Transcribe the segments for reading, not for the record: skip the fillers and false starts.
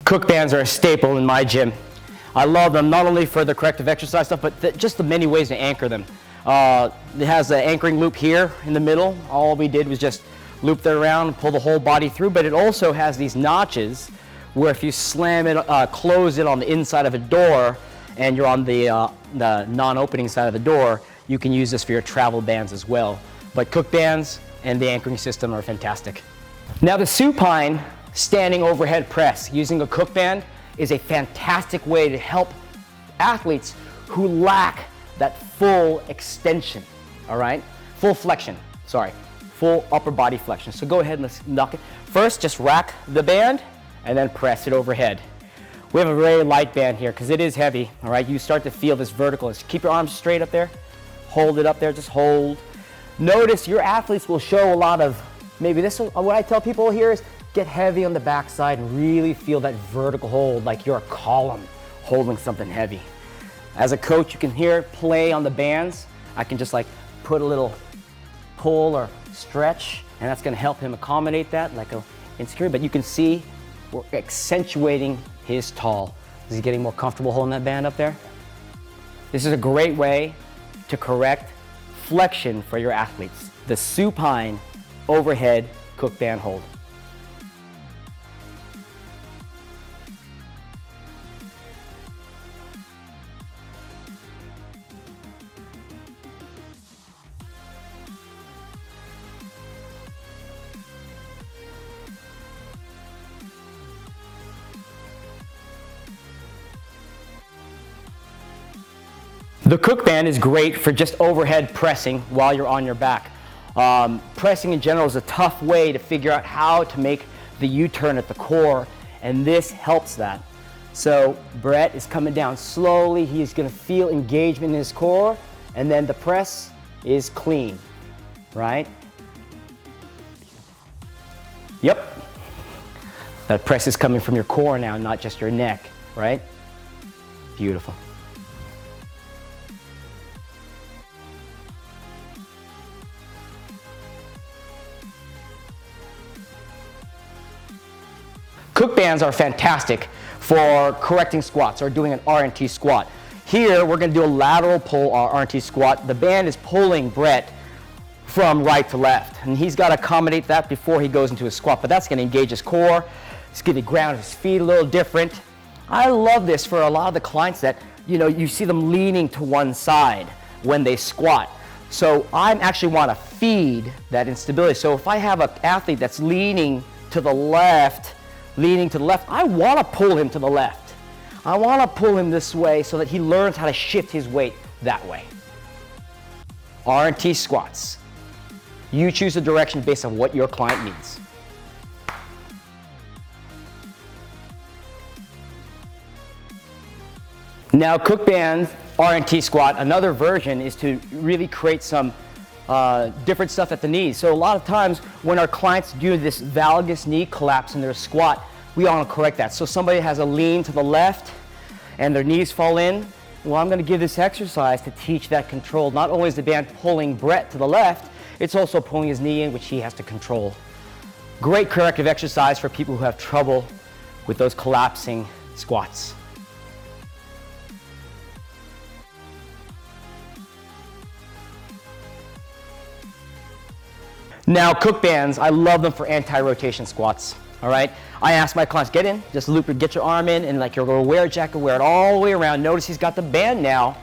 Cook bands are a staple in my gym. I love them not only for the corrective exercise stuff, but just the many ways to anchor them. It has an anchoring loop here in the middle. All we did was just loop that around, pull the whole body through, but it also has these notches where if you slam it, close it on the inside of a door and you're on the non-opening side of the door, you can use this for your travel bands as well. But Cook bands and the anchoring system are fantastic. Now the supine standing overhead press using a Cook band is a fantastic way to help athletes who lack that full extension, all right? Full flexion, sorry. Full upper body flexion. So go ahead and let's knock it. First, just rack the band and then press it overhead. We have a very light band here because it is heavy, all right? You start to feel this vertical. Just keep your arms straight up there. Hold it up there, just hold. Notice your athletes will show a lot of, maybe this, what I tell people here is get heavy on the backside and really feel that vertical hold like you're a column holding something heavy. As a coach, you can hear play on the bands. I can just like put a little pull or stretch, and that's going to help him accommodate that like a insecurity. But you can see we're accentuating his tall. Is he getting more comfortable holding that band up there? This is a great way to correct flexion for your athletes. The supine overhead Cook band hold. The Cook band is great for just overhead pressing while you're on your back. Pressing in general is a tough way to figure out how to make the U-turn at the core, and this helps that. So Brett is coming down slowly. He's going to feel engagement in his core, and then the press is clean, right? Yep. That press is coming from your core now, not just your neck, right? Beautiful. Cook bands are fantastic for correcting squats or doing an RNT squat. Here, we're going to do a lateral pull RNT squat. The band is pulling Brett from right to left, and he's got to accommodate that before he goes into a squat, but that's going to engage his core. It's going to ground his feet a little different. I love this for a lot of the clients that, you see them leaning to one side when they squat. So I actually want to feed that instability. So if I have an athlete that's leaning to the left, I want to pull him to the left. I want to pull him this way so that he learns how to shift his weight that way. RNT squats. You choose the direction based on what your client needs. Now, Cook band RNT squat, another version is to really create some different stuff at the knees. So a lot of times when our clients do this valgus knee collapse in their squat, we want to correct that. So somebody has a lean to the left and their knees fall in. Well, I'm going to give this exercise to teach that control. Not only is the band pulling Brett to the left, it's also pulling his knee in, which he has to control. Great corrective exercise for people who have trouble with those collapsing squats. Now, Cook bands, I love them for anti-rotation squats, all right? I ask my clients, get in, just get your arm in, and like you're gonna wear a jacket, wear it all the way around. Notice he's got the band now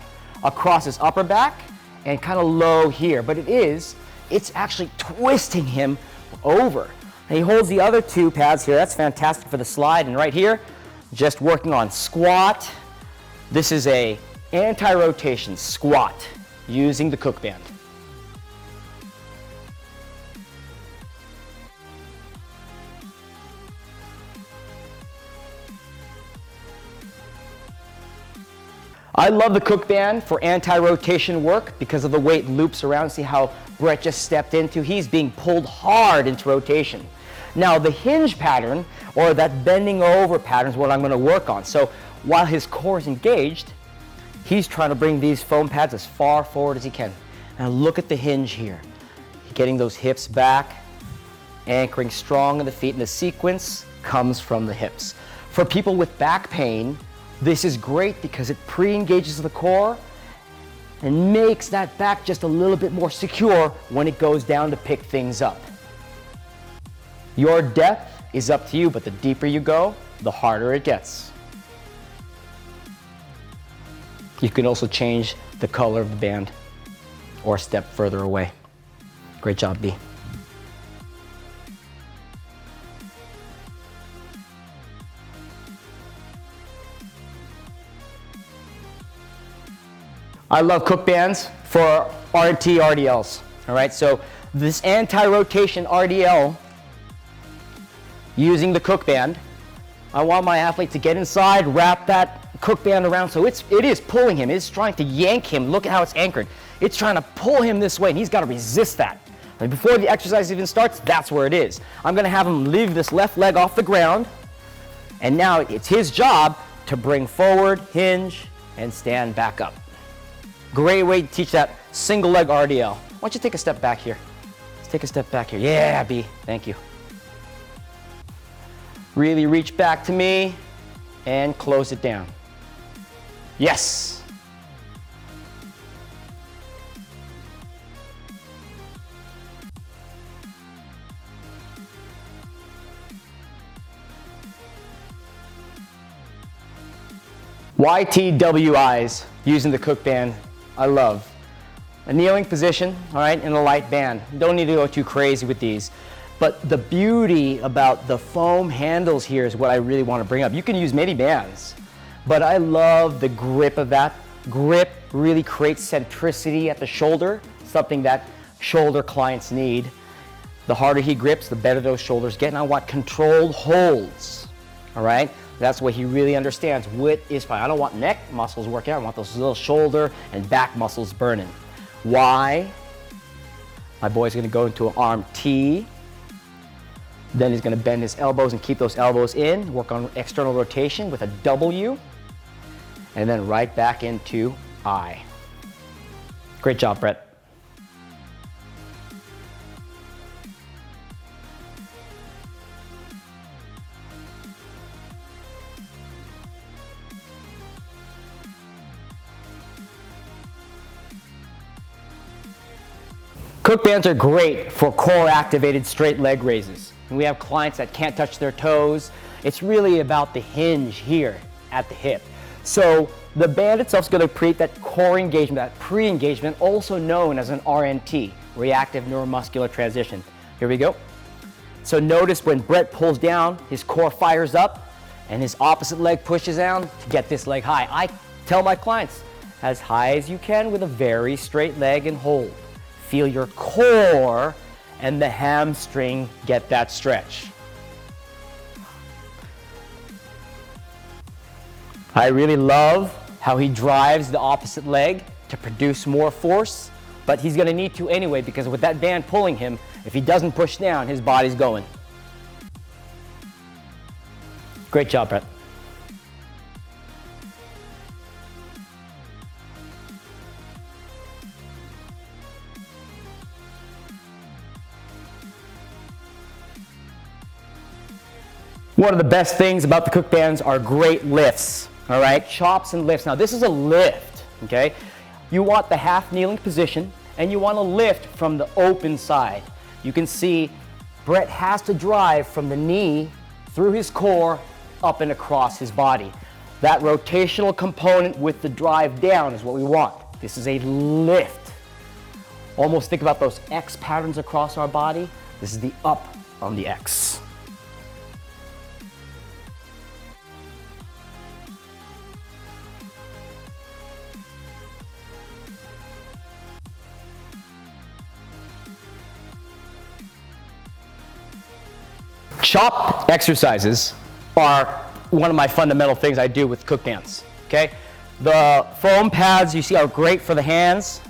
across his upper back and kind of low here, but it's actually twisting him over. And he holds the other two pads here. That's fantastic for the slide. And right here, just working on squat. This is a anti-rotation squat using the Cook band. I love the Cook band for anti-rotation work because of the way it loops around. See how Brett just stepped into? He's being pulled hard into rotation. Now the hinge pattern, or that bending over pattern, is what I'm going to work on. So while his core is engaged, he's trying to bring these foam pads as far forward as he can. Now look at the hinge here. Getting those hips back, anchoring strong in the feet, and the sequence comes from the hips. For people with back pain, this is great because it pre-engages the core and makes that back just a little bit more secure when it goes down to pick things up. Your depth is up to you, but the deeper you go, the harder it gets. You can also change the color of the band or step further away. Great job, B. I love Cook bands for RT RDLs. All right, so this anti-rotation RDL using the Cook band, I want my athlete to get inside, wrap that Cook band around, so it is pulling him. It's trying to yank him. Look at how it's anchored. It's trying to pull him this way, and he's got to resist that. And before the exercise even starts, that's where it is. I'm going to have him leave this left leg off the ground, and now it's his job to bring forward, hinge, and stand back up. Great way to teach that single leg RDL. Why don't you take a step back here? Let's take a step back here. Yeah, B, thank you. Really reach back to me and close it down. Yes. YTWIs using the Cook band, I love. A kneeling position, all right, in a light band. Don't need to go too crazy with these. But the beauty about the foam handles here is what I really want to bring up. You can use many bands, but I love the grip of that. Grip really creates centricity at the shoulder, something that shoulder clients need. The harder he grips, the better those shoulders get, and I want controlled holds, all right? That's what he really understands. Width is fine. I don't want neck muscles working out. I want those little shoulder and back muscles burning. Y, my boy's gonna go into an arm T. Then he's going to bend his elbows and keep those elbows in, work on external rotation with a W, and then right back into I. Great job, Brett. Cook bands are great for core activated straight leg raises. And we have clients that can't touch their toes. It's really about the hinge here at the hip. So the band itself is going to create that core engagement, that pre-engagement, also known as an RNT, reactive neuromuscular transition. Here we go. So notice when Brett pulls down, his core fires up and his opposite leg pushes down to get this leg high. I tell my clients, as high as you can with a very straight leg and hold. Feel your core and the hamstring get that stretch. I really love how he drives the opposite leg to produce more force, but he's going to need to anyway because with that band pulling him, if he doesn't push down, his body's going. Great job, Brett. One of the best things about the Cook bands are great lifts, all right? Chops and lifts. Now this is a lift, okay? You want the half kneeling position and you want to lift from the open side. You can see Brett has to drive from the knee through his core up and across his body. That rotational component with the drive down is what we want. This is a lift. Almost think about those X patterns across our body. This is the up on the X. Chop exercises are one of my fundamental things I do with Cook bands, okay? The foam pads you see are great for the hands.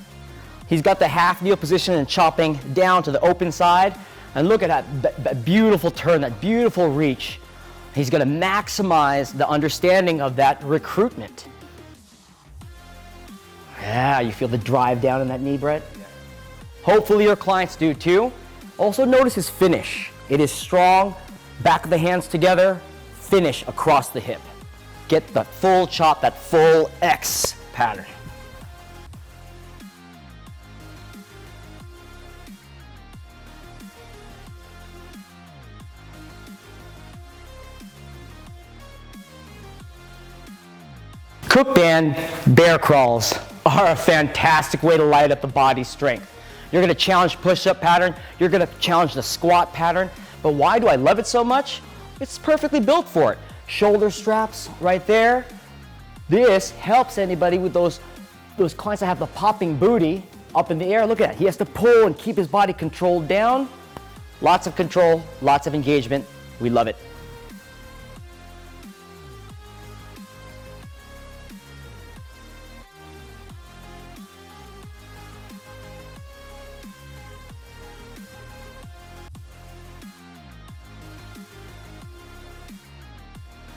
He's got the half kneel position and chopping down to the open side. And look at that beautiful turn, that beautiful reach. He's gonna maximize the understanding of that recruitment. Yeah, you feel the drive down in that knee, Brett? Hopefully your clients do too. Also notice his finish. It is strong, back of the hands together, finish across the hip. Get the full chop, that full X pattern. Cook band bear crawls are a fantastic way to light up the body strength. You're gonna challenge push-up pattern, you're gonna challenge the squat pattern, but why do I love it so much? It's perfectly built for it. Shoulder straps right there. This helps anybody with those clients that have the popping booty up in the air. Look at that, he has to pull and keep his body controlled down. Lots of control, lots of engagement, we love it.